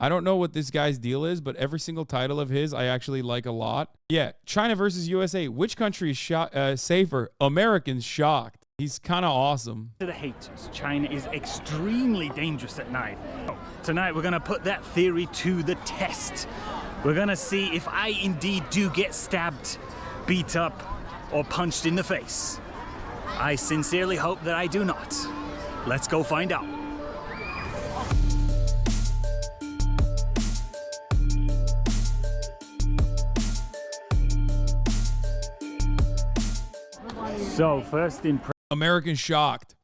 I don't know what this guy's deal is, but every single title of his I actually like a lot. Yeah, China versus USA. Which country is safer? Americans shocked. He's kind of awesome. To the haters, China is extremely dangerous at night. Tonight we're gonna put that theory to the test. We're gonna see if I indeed do get stabbed, beat up, or punched in the face. I sincerely hope that I do not. Let's go find out. So, first Americans shocked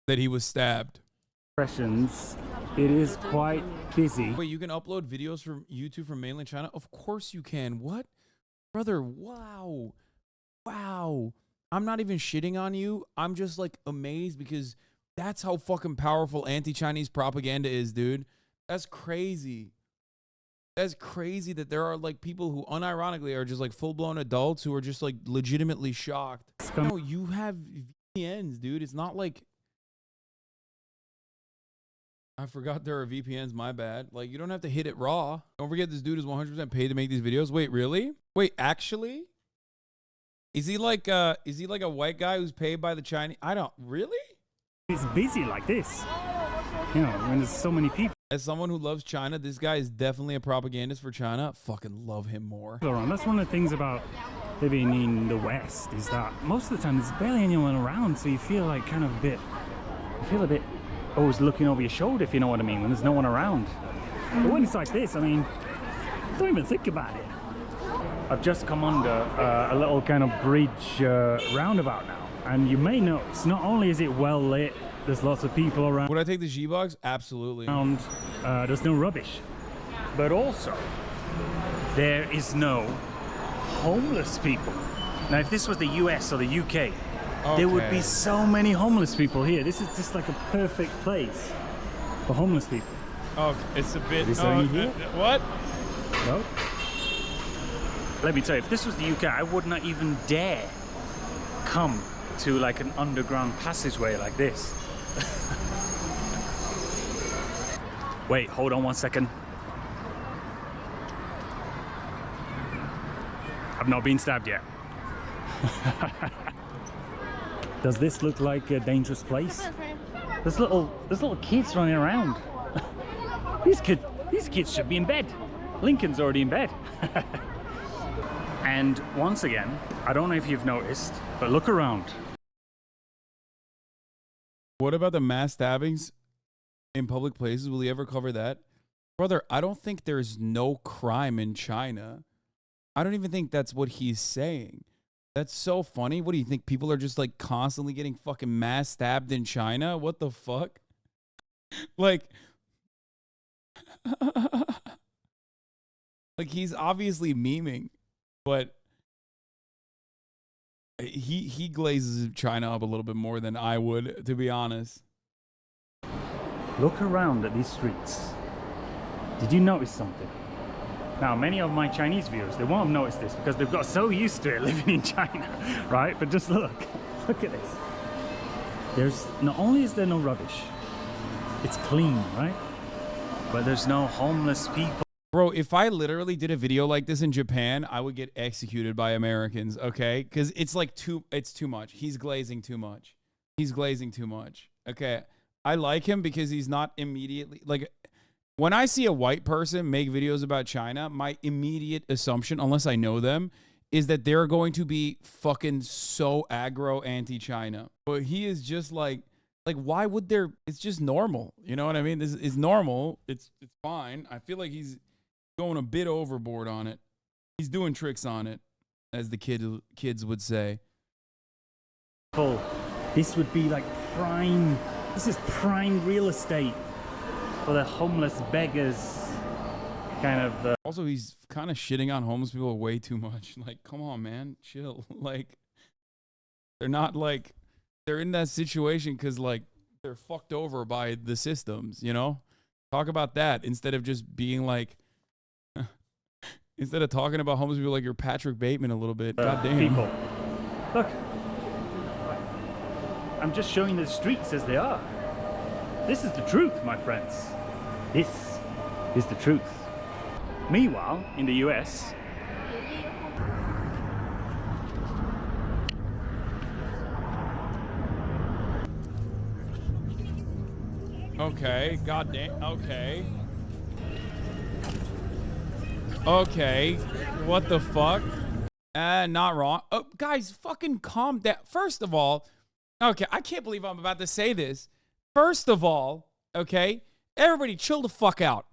that he was stabbed. impressions, it is quite busy. Wait, you can upload videos from YouTube from mainland China? Of course you can. What? Brother, wow. Wow. I'm not even shitting on you. I'm just like amazed because that's how fucking powerful anti-Chinese propaganda is, dude. That's crazy. That's crazy that there are like people who unironically are just like full-blown adults who are just like legitimately shocked. No, you have VPNs, dude. It's not like... I forgot there are VPNs, my bad. Like, you don't have to hit it raw. Don't forget this dude is 100% paid to make these videos. Wait, really? Wait, actually? Is he like a white guy who's paid by the Chinese? I don't... Really? It's busy like this. You know, when there's so many people. As someone who loves China, this guy is definitely a propagandist for China. Fucking love him more. That's one of the things about living in the West is that most of the time there's barely anyone around, so you feel like kind of a bit, always looking over your shoulder, if you know what I mean, when there's no one around. But when it's like this, I mean, don't even think about it. I've just come under a little kind of bridge roundabout now, and you may notice not only is it well lit, there's lots of people around. Would I take the G-Box? Absolutely. And there's no rubbish, but also there is no homeless people. Now, if this was the US or the UK, there would be so many homeless people here. This is just like a perfect place for homeless people. Oh, it's a bit... What? No. Let me tell you, if this was the UK, I would not even dare come to like an underground passageway like this. Wait, hold on one second. I've not been stabbed yet. Does this look like a dangerous place? There's little kids running around. These kids should be in bed. Lincoln's already in bed. And once again, I don't know if you've noticed, but look around. What about the mass stabbings in public places? Will he ever cover that? Brother, I don't think there's no crime in China. I don't even think that's what he's saying. That's so funny. What do you think? People are just like constantly getting fucking mass stabbed in China? What the fuck? Like, like he's obviously memeing, but he glazes China up a little bit more than I would, to be honest. Look around at these streets. Did you notice something? Now, many of my Chinese viewers, they won't have noticed this because they've got so used to it living in China, right? But just look at this. There's, not only is there no rubbish, it's clean, right? But there's no homeless people. Bro, if I literally did a video like this in Japan, I would get executed by Americans, okay? Because it's like it's too much. He's glazing too much. He's glazing too much. Okay, I like him because he's not immediately, like, when I see a white person make videos about China, my immediate assumption, unless I know them, is that they're going to be fucking so aggro anti-China. But he is just like why would there, it's just normal. You know what I mean? This is normal. It's fine. I feel like he's going a bit overboard on it. He's doing tricks on it, as the kids would say. Oh, this would be like prime, this is prime real estate for the homeless beggars kind of. Also, he's kind of shitting on homeless people way too much. Like, come on, man, chill. Like, they're not like, they're in that situation because like they're fucked over by the systems, you know? Talk about that instead of just being like, instead of talking about homeless people like you're Patrick Bateman a little bit. God damn. People. Look. I'm just showing the streets as they are. This is the truth, my friends. This is the truth. Meanwhile, in the US, Okay, goddamn. Okay. Okay. What the fuck? Not wrong. Oh, guys, fucking calm down. First of all, okay, I can't believe I'm about to say this. First of all, okay, everybody chill the fuck out.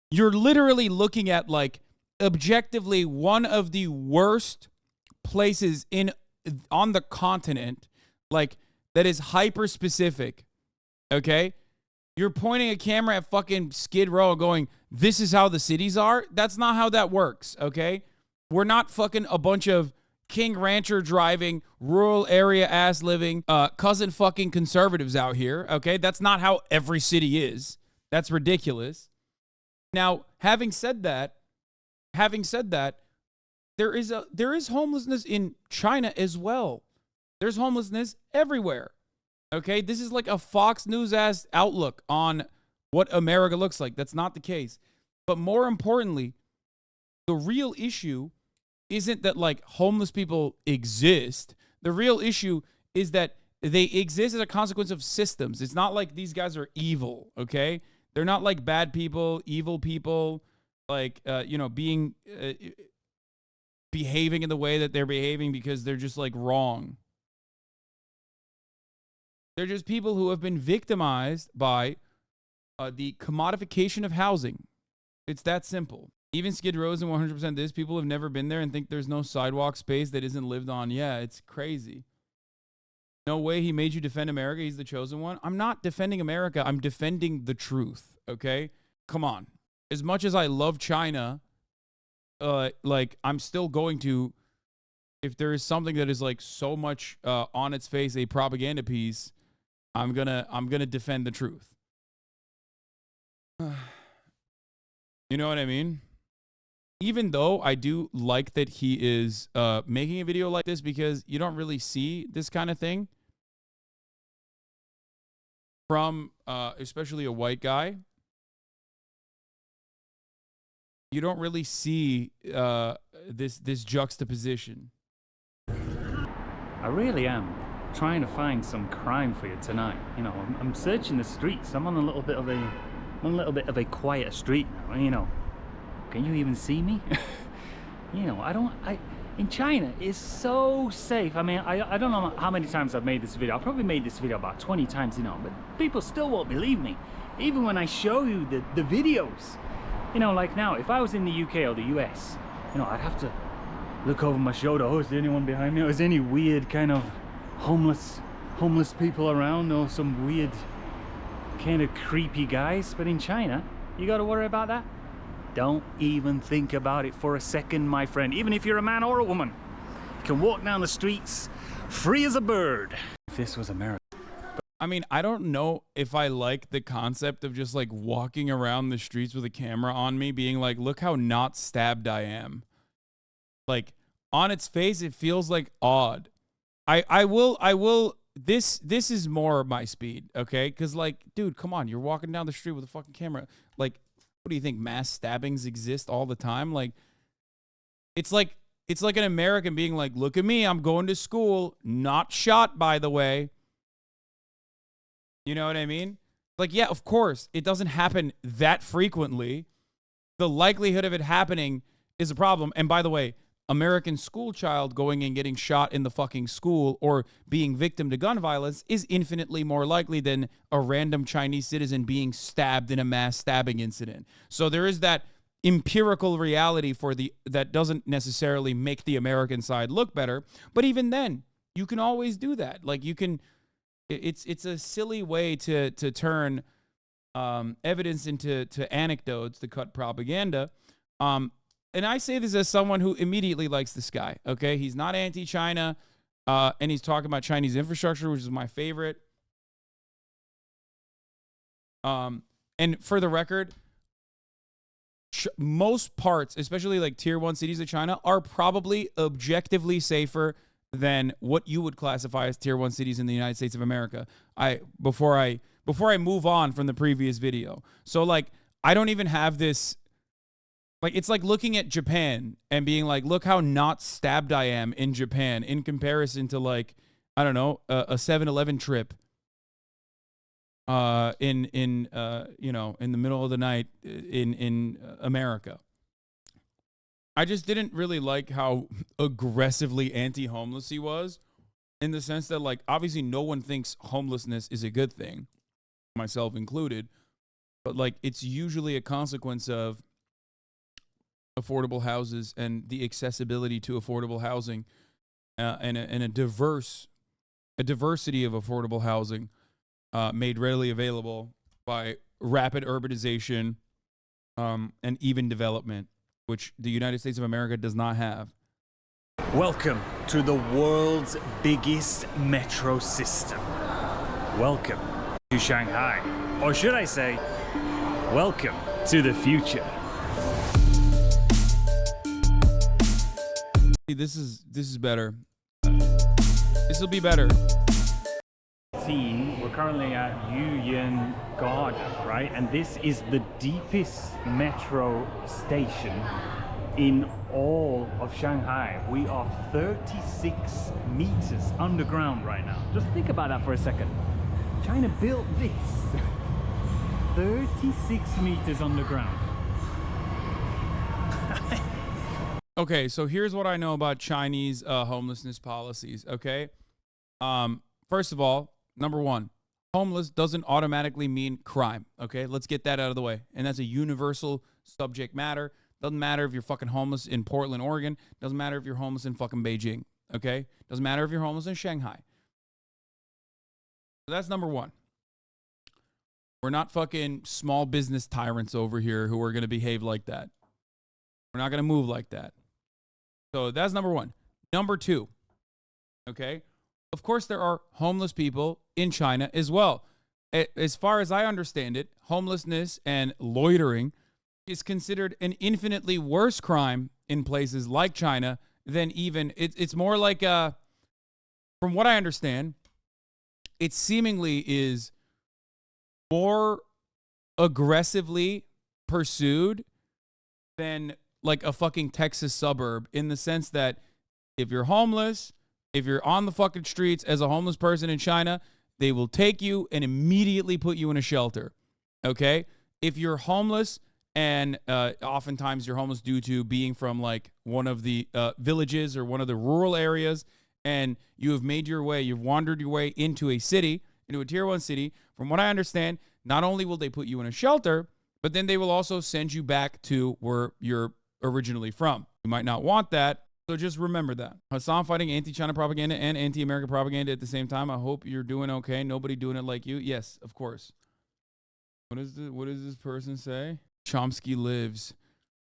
You're literally looking at, like, objectively one of the worst places on the continent, like, that is hyper specific. Okay? You're pointing a camera at fucking Skid Row and going, this is how the cities are? That's not how that works, okay? We're not fucking a bunch of King Rancher driving, rural area ass living, cousin fucking conservatives out here, okay? That's not how every city is. That's ridiculous. Now, having said that, there is homelessness in China as well. There's homelessness everywhere. Okay, this is like a Fox News ass outlook on what America looks like. That's not the case. But more importantly, the real issue isn't that, like, homeless people exist. The real issue is that they exist as a consequence of systems. It's not like these guys are evil, okay? They're not like bad people, evil people, like, behaving in the way that they're behaving because they're just, like, wrong. They're just people who have been victimized by the commodification of housing. It's that simple. Even Skid Row isn't 100% this. People have never been there and think there's no sidewalk space that isn't lived on. Yeah, it's crazy. No way he made you defend America. He's the chosen one. I'm not defending America. I'm defending the truth, okay? Come on. As much as I love China, like, I'm still going to, if there is something that is, like, so much on its face a propaganda piece, I'm gonna defend the truth. You know what I mean? Even though I do like that he is making a video like this, because you don't really see this kind of thing from especially a white guy. You don't really see this juxtaposition. I really am trying to find some crime for you tonight. You know, I'm searching the streets. I'm on a little bit of a quiet street now. You know, can you even see me? You know, in China, it's so safe. I mean, I don't know how many times I've made this video. I've probably made this video about 20 times, you know, but people still won't believe me. Even when I show you the videos. You know, like now, if I was in the UK or the US, you know, I'd have to look over my shoulder. Oh, is there anyone behind me? Or is there any weird kind of homeless people around, or some weird kind of creepy guys? But in China, you got to worry about that? Don't even think about it for a second, my friend. Even if you're a man or a woman, you can walk down the streets free as a bird. If this was America. I mean, I don't know if I like the concept of just, like, walking around the streets with a camera on me being like, look how not stabbed I am. Like, on its face, it feels like odd. I will, this is more my speed, okay? Because, like, dude, come on, you're walking down the street with a fucking camera. Like, what do you think, mass stabbings exist all the time? Like, it's like an American being like, look at me, I'm going to school, not shot, by the way. You know what I mean? Like, yeah, of course, it doesn't happen that frequently. The likelihood of it happening is a problem. And by the way, American school child going and getting shot in the fucking school or being victim to gun violence is infinitely more likely than a random Chinese citizen being stabbed in a mass stabbing incident. So there is that empirical reality that doesn't necessarily make the American side look better. But even then, you can always do that. Like, you can, it's a silly way to turn evidence into anecdotes to cut propaganda. And I say this as someone who immediately likes this guy, okay? He's not anti-China, and he's talking about Chinese infrastructure, which is my favorite. And for the record, most parts, especially like tier 1 cities of China, are probably objectively safer than what you would classify as tier 1 cities in the United States of America. Before I move on from the previous video. So, like, I don't even have this. Like, it's like looking at Japan and being like, look how not stabbed I am in Japan in comparison to, like, I don't know, a 7-Eleven trip in the middle of the night in America. I just didn't really like how aggressively anti-homeless he was, in the sense that, like, obviously no one thinks homelessness is a good thing, myself included, but, like, it's usually a consequence of affordable houses and the accessibility to affordable housing, and a diversity of affordable housing made readily available by rapid urbanization and even development, which the United States of America does not have. Welcome to the world's biggest metro system. Welcome to Shanghai. Or should I say, welcome to the future. This is better. This will be better. We're currently at Yuyan Garden, right? And this is the deepest metro station in all of Shanghai. We are 36 meters underground right now. Just think about that for a second. China built this 36 meters underground. Okay, so here's what I know about Chinese homelessness policies, okay? First of all, number one, homeless doesn't automatically mean crime, okay? Let's get that out of the way. And that's a universal subject matter. Doesn't matter if you're fucking homeless in Portland, Oregon. Doesn't matter if you're homeless in fucking Beijing, okay? Doesn't matter if you're homeless in Shanghai. So that's number one. We're not fucking small business tyrants over here who are going to behave like that. We're not going to move like that. So that's number one. Number two, okay? Of course, there are homeless people in China as well. As far as I understand it, homelessness and loitering is considered an infinitely worse crime in places like China than even, it's more like, from what I understand, it seemingly is more aggressively pursued than like a fucking Texas suburb, in the sense that if you're homeless, if you're on the fucking streets as a homeless person in China, they will take you and immediately put you in a shelter, okay? If you're homeless, and oftentimes you're homeless due to being from like one of the villages or one of the rural areas, and you have made your way, you've wandered your way into a city, into a tier 1 city, from what I understand, not only will they put you in a shelter, but then they will also send you back to where you're originally from. You might not want that, so just remember that. Hasan fighting anti-China propaganda and anti-American propaganda at the same time. I hope you're doing okay. Nobody doing it like you. Yes, of course. What does this person say? Chomsky lives.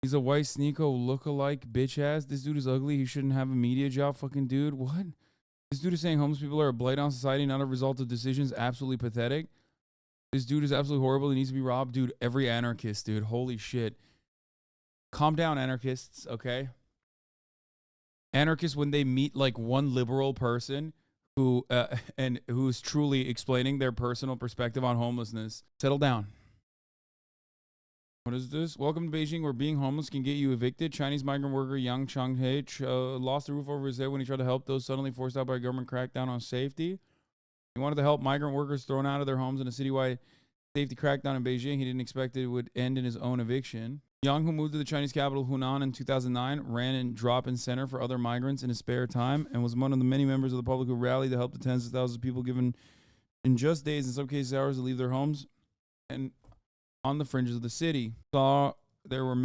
He's a white sneako look-alike bitch ass. This dude is ugly. He shouldn't have a media job. Fucking dude. What? This dude is saying homeless people are a blight on society, not a result of decisions. Absolutely pathetic. This dude is absolutely horrible. He needs to be robbed. Dude, every anarchist, dude. Holy shit. Calm down, anarchists, okay? Anarchists, when they meet like one liberal person who and who's truly explaining their personal perspective on homelessness, settle down. What is this? Welcome to Beijing, where being homeless can get you evicted. Chinese migrant worker Yang Changhe lost the roof over his head when he tried to help those suddenly forced out by a government crackdown on safety. He wanted to help migrant workers thrown out of their homes in a citywide safety crackdown in Beijing. He didn't expect it would end in his own eviction. Yang, who moved to the Chinese capital Hunan in 2009, ran a drop-in center for other migrants in his spare time and was one of the many members of the public who rallied to help the tens of thousands of people given in just days, in some cases hours, to leave their homes and on the fringes of the city. Saw there were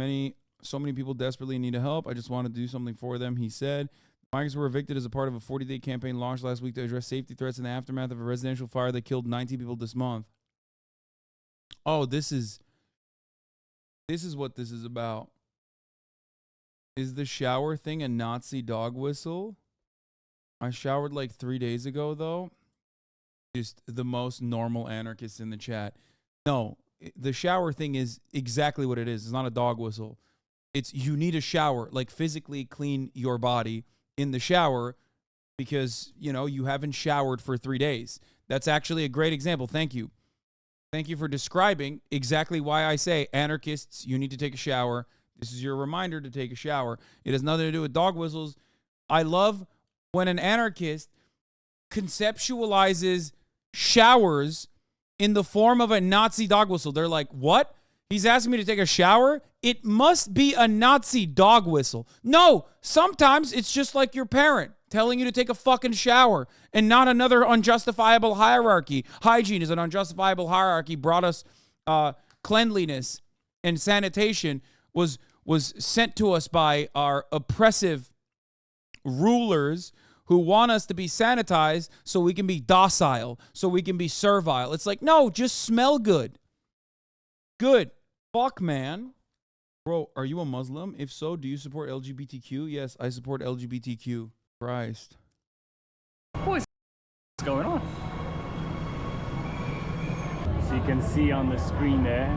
so many people desperately in need of help. I just wanted to do something for them, he said. Migrants were evicted as a part of a 40-day campaign launched last week to address safety threats in the aftermath of a residential fire that killed 90 people this month. Oh, this is what this is about. Is the shower thing a Nazi dog whistle? I showered like 3 days ago, though. Just the most normal anarchist in the chat. No, the shower thing is exactly what it is. It's not a dog whistle. It's you need a shower, like physically clean your body in the shower because, you know, you haven't showered for 3 days. That's actually a great example. Thank you. Thank you for describing exactly why I say anarchists, you need to take a shower. This is your reminder to take a shower. It has nothing to do with dog whistles. I love when an anarchist conceptualizes showers in the form of a Nazi dog whistle. They're like, what? He's asking me to take a shower? It must be a Nazi dog whistle. No, sometimes it's just like your parent telling you to take a fucking shower and not another unjustifiable hierarchy. Hygiene is an unjustifiable hierarchy. Brought us cleanliness and sanitation was sent to us by our oppressive rulers who want us to be sanitized so we can be docile, so we can be servile. It's like, no, just smell good. Good. Fuck, man. Bro, are you a Muslim? If so, do you support LGBTQ? Yes, I support LGBTQ. Christ. What's going on? So you can see on the screen there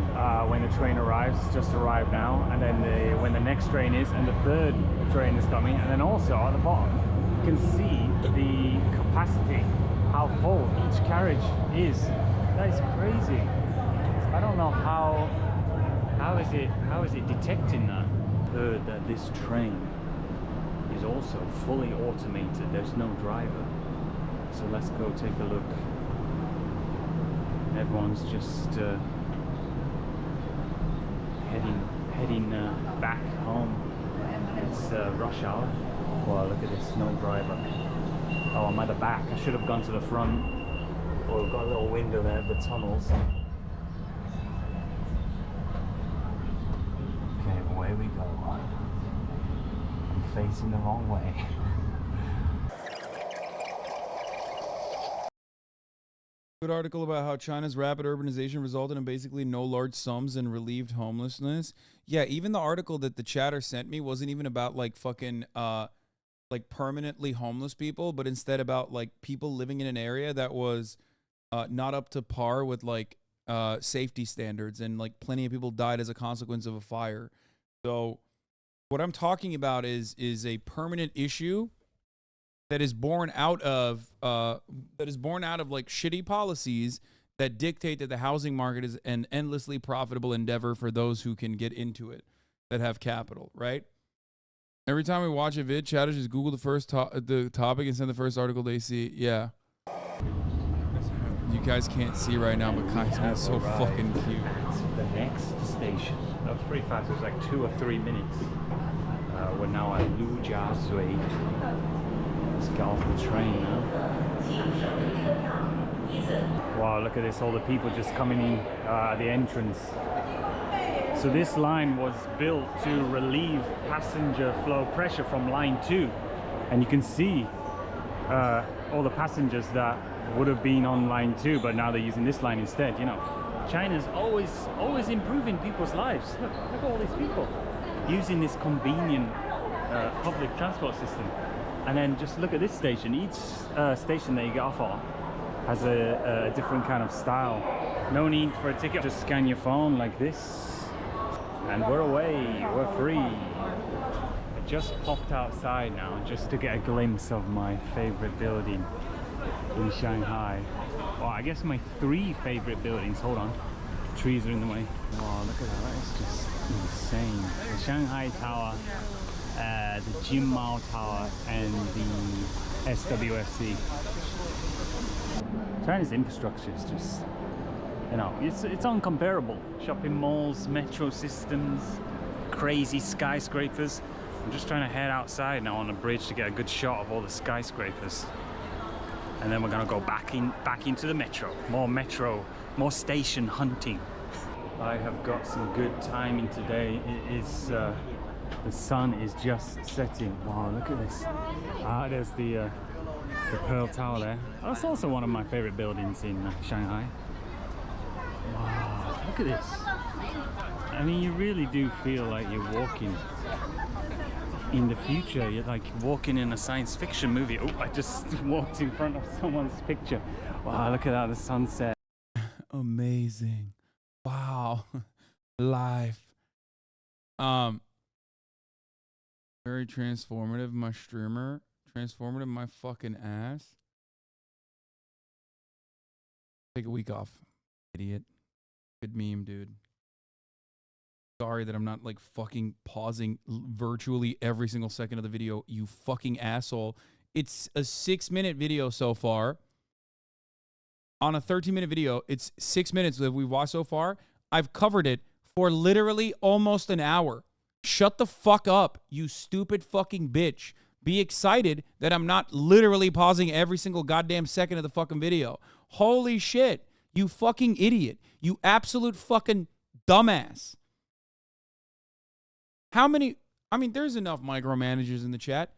when the train arrives. It's just arrived now, and then when the next train is, and the third train is coming, and then also at the bottom you can see the capacity, how full each carriage is. That is crazy. I don't know how is it detecting that? Heard that this train is also fully automated. There's no driver. So let's go take a look. Everyone's just heading back home. It's rush hour. Wow, look at this, no driver. Oh, I'm at the back. I should have gone to the front. Oh, we've got a little window there, the tunnels. Okay, away we go. I'm facing the wrong way. Good article about how China's rapid urbanization resulted in basically no large sums and relieved homelessness. Yeah, even the article that the chatter sent me wasn't even about like fucking like permanently homeless people, but instead about like people living in an area that was not up to par with like safety standards, and like plenty of people died as a consequence of a fire. So what I'm talking about is a permanent issue that is born out of like shitty policies that dictate that the housing market is an endlessly profitable endeavor for those who can get into it, that have capital, right? Every time we watch a vid, chatters just Google the topic and send the first article they see. Yeah. You guys can't see right now, but Kai's being so fucking cute. The next station. That was pretty fast. It was like 2 or 3 minutes. We're now at Lujiazui. Let's get off the train now. Wow, look at this, all the people just coming in at the entrance. So this line was built to relieve passenger flow pressure from line 2. And you can see all the passengers that would have been on line 2, but now they're using this line instead. You know, China's always improving people's lives. Look at all these people using this convenient public transport system. And then just look at this station. Each station that you get off on has a different kind of style. No need for a ticket. Just scan your phone like this. And we're away. We're free. I just popped outside now just to get a glimpse of my favorite building in Shanghai. Well, I guess my 3 favorite buildings. Hold on. Trees are in the way. Wow, look at that. That is just insane. The Shanghai Tower, the Jinmao Tower, and the SWFC. China's infrastructure is just, you know, it's uncomparable. Shopping malls, metro systems, crazy skyscrapers. I'm just trying to head outside now on the bridge to get a good shot of all the skyscrapers. And then we're gonna go back into the metro. More station hunting. I have got some good timing today. It is the sun is just setting. Wow, look at this. There's the Pearl Tower there. That's also one of my favorite buildings in Shanghai. Wow, look at this. I mean, you really do feel like you're walking in the future. You're like walking in a science fiction movie. Oh, I just walked in front of someone's picture. Wow, look at that, the sunset. Amazing. Wow. Life. Very transformative, my streamer. Transformative, my fucking ass. Take a week off, idiot. Good meme, dude. Sorry that I'm not like fucking pausing virtually every single second of the video, you fucking asshole. It's a 6-minute video so far. On a 13-minute video, it's 6 minutes that we've watched so far. I've covered it for literally almost an hour. Shut the fuck up, you stupid fucking bitch. Be excited that I'm not literally pausing every single goddamn second of the fucking video. Holy shit, you fucking idiot. You absolute fucking dumbass. How many, I mean, there's enough micromanagers in the chat.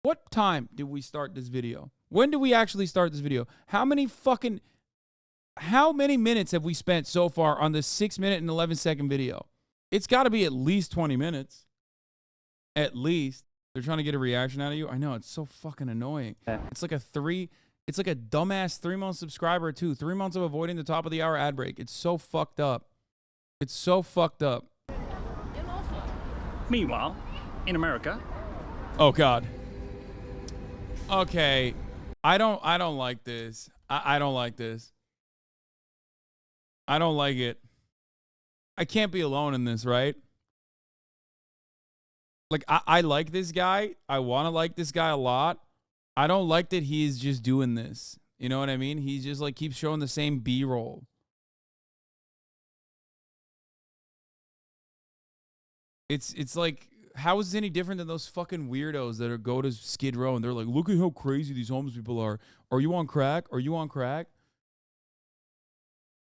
What time did we start this video? When did we actually start this video? How many minutes have we spent so far on this 6-minute and 11-second video? It's got to be at least 20 minutes. At least. They're trying to get a reaction out of you. I know, it's so fucking annoying. It's like a dumbass 3-month subscriber too. 3 months of avoiding the top of the hour ad break. It's so fucked up. It's so fucked up. Meanwhile, in America. Oh God. Okay. I don't like this. I don't like this. I don't like it. I can't be alone in this, right? Like, I like this guy. I want to like this guy a lot. I don't like that he's just doing this. You know what I mean? He just like keeps showing the same B-roll. It's like, how is this any different than those fucking weirdos that go to Skid Row and they're like, look at how crazy these homeless people are. Are you on crack? Are you on crack?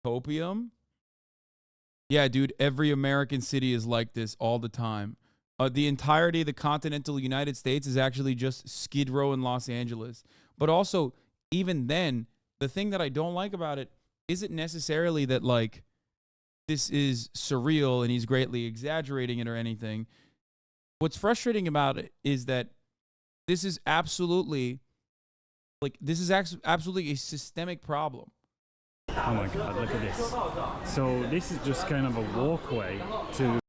Copium? Yeah, dude, every American city is like this all the time. The entirety of the continental United States is actually just Skid Row in Los Angeles. But also, even then, the thing that I don't like about it isn't necessarily that, like, this is surreal and he's greatly exaggerating it or anything. What's frustrating about it is that this is absolutely, like, absolutely a systemic problem. Oh my God, look at this. So this is just kind of a walkway to...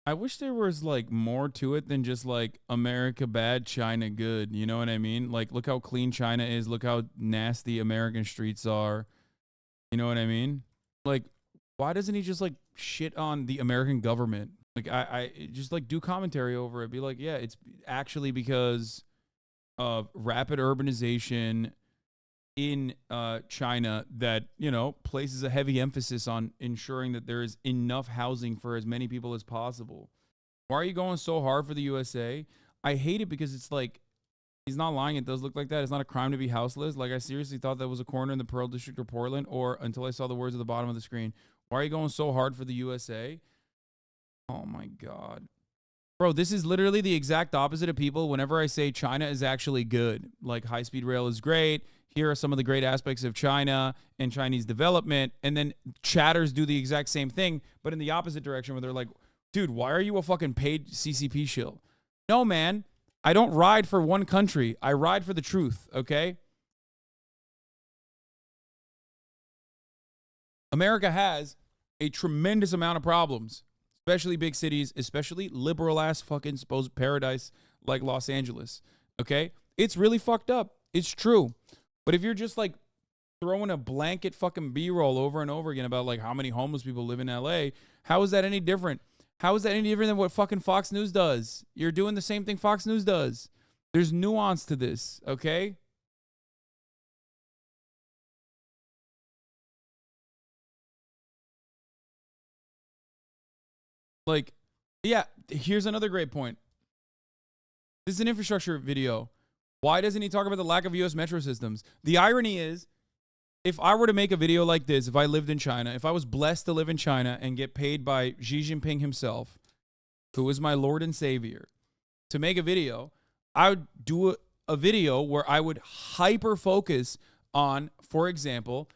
I wish there was like more to it than just like America bad, China good. You know what I mean? Like, look how clean China is. Look how nasty American streets are. You know what I mean? Like, why doesn't he just like shit on the American government? Like, I just like do commentary over it. Be like, yeah, it's actually because of rapid urbanization in China that, you know, places a heavy emphasis on ensuring that there is enough housing for as many people as possible. Why are you going so hard for the USA? I hate it because it's like, he's not lying. It does look like that. It's not a crime to be houseless. Like, I seriously thought that was a corner in the Pearl District of Portland, or until I saw the words at the bottom of the screen. Why are you going so hard for the USA? Oh my God. Bro, this is literally the exact opposite of people whenever I say China is actually good. Like, high-speed rail is great. Here are some of the great aspects of China and Chinese development. And then chatters do the exact same thing, but in the opposite direction where they're like, dude, why are you a fucking paid CCP shill? No, man. I don't ride for one country. I ride for the truth, okay? America has a tremendous amount of problems, especially big cities, especially liberal-ass fucking supposed paradise like Los Angeles, okay? It's really fucked up. It's true. But if you're just like throwing a blanket fucking B-roll over and over again about like how many homeless people live in LA, how is that any different? How is that any different than what fucking Fox News does? You're doing the same thing Fox News does. There's nuance to this, okay? Like, yeah, here's another great point. This is an infrastructure video. Why doesn't he talk about the lack of U.S. metro systems? The irony is, if I were to make a video like this, if I lived in China, if I was blessed to live in China and get paid by Xi Jinping himself, who is my Lord and Savior, to make a video, I would do a video where I would hyper focus on, for example,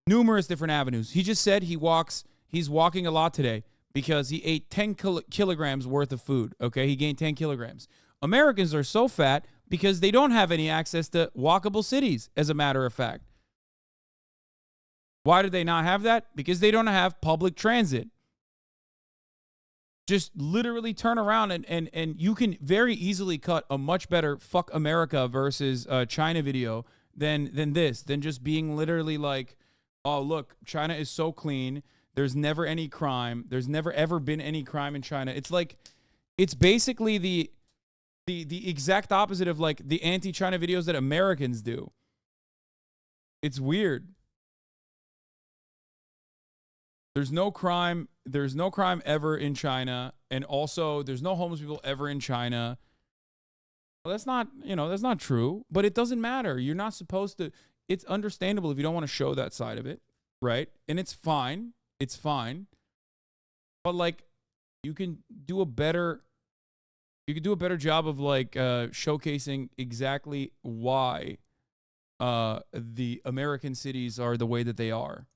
numerous different avenues. He just said he's walking a lot today because he ate 10 kilograms worth of food, okay? He gained 10 kilograms. Americans are so fat because they don't have any access to walkable cities, as a matter of fact. Why do they not have that? Because they don't have public transit. Just literally turn around and you can very easily cut a much better fuck America versus China video than just being literally like, oh, look, China is so clean. There's never any crime. There's never ever been any crime in China. It's like, it's basically the exact opposite of like the anti-China videos that Americans do. It's weird. There's no crime. There's no crime ever in China. And also, there's no homeless people ever in China. Well, that's not, that's not true. But it doesn't matter. You're not supposed to. It's understandable if you don't want to show that side of it, right? And it's fine. It's fine. But like, you can do a better job of like showcasing exactly why the American cities are the way that they are.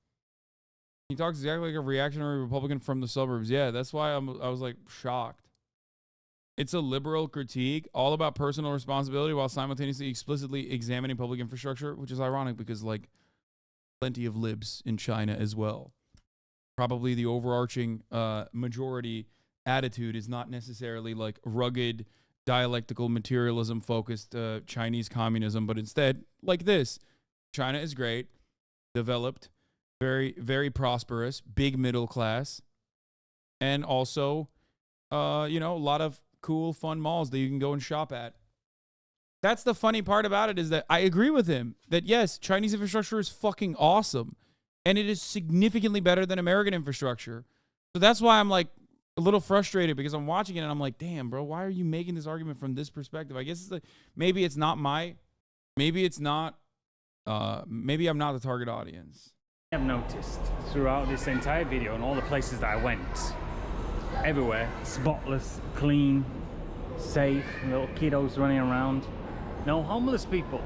He talks exactly like a reactionary Republican from the suburbs. Yeah, that's why I was like shocked. It's a liberal critique, all about personal responsibility while simultaneously explicitly examining public infrastructure, which is ironic because like plenty of libs in China as well. Probably the overarching majority attitude is not necessarily like rugged, dialectical, materialism focused Chinese communism, but instead like this. China is great, developed, very, very prosperous, big middle class, and also, a lot of cool, fun malls that you can go and shop at. That's the funny part about it, is that I agree with him that yes, Chinese infrastructure is fucking awesome, and it is significantly better than American infrastructure. So that's why I'm like a little frustrated, because I'm watching it and I'm like, damn, bro, why are you making this argument from this perspective? I guess it's like, maybe I'm not the target audience. I've noticed throughout this entire video and all the places that I went, everywhere, spotless, clean, safe, little kiddos running around, no homeless people,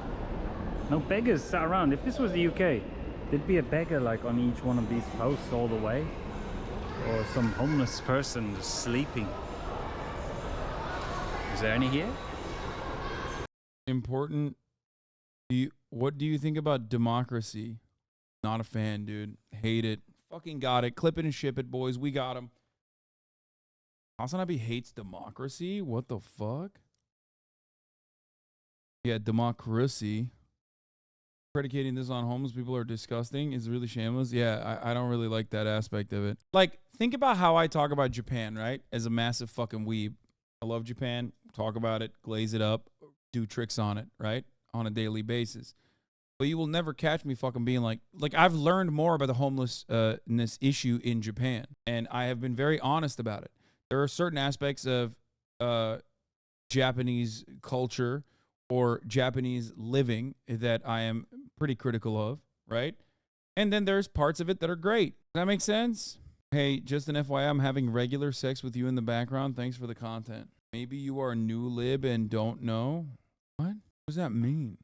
no beggars sat around. If this was the UK, there'd be a beggar like on each one of these posts all the way, or some homeless person just sleeping. Is there any here? Important. What do you think about democracy? Not a fan, dude. Hate it. Fucking got it. Clip it and ship it, boys. We got him. Hasanabi hates democracy? What the fuck? Yeah, democracy. Predicating this on homeless people are disgusting is really shameless. Yeah, I don't really like that aspect of it. Like, think about how I talk about Japan, right? As a massive fucking weeb. I love Japan. Talk about it. Glaze it up. Do tricks on it, right? On a daily basis. But you will never catch me fucking being like I've learned more about the homelessness issue in Japan, and I have been very honest about it. There are certain aspects of Japanese culture or Japanese living that I am pretty critical of, right? And then there's parts of it that are great. Does that make sense? Hey, just an FYI, I'm having regular sex with you in the background. Thanks for the content. Maybe you are a new lib and don't know. What does that mean?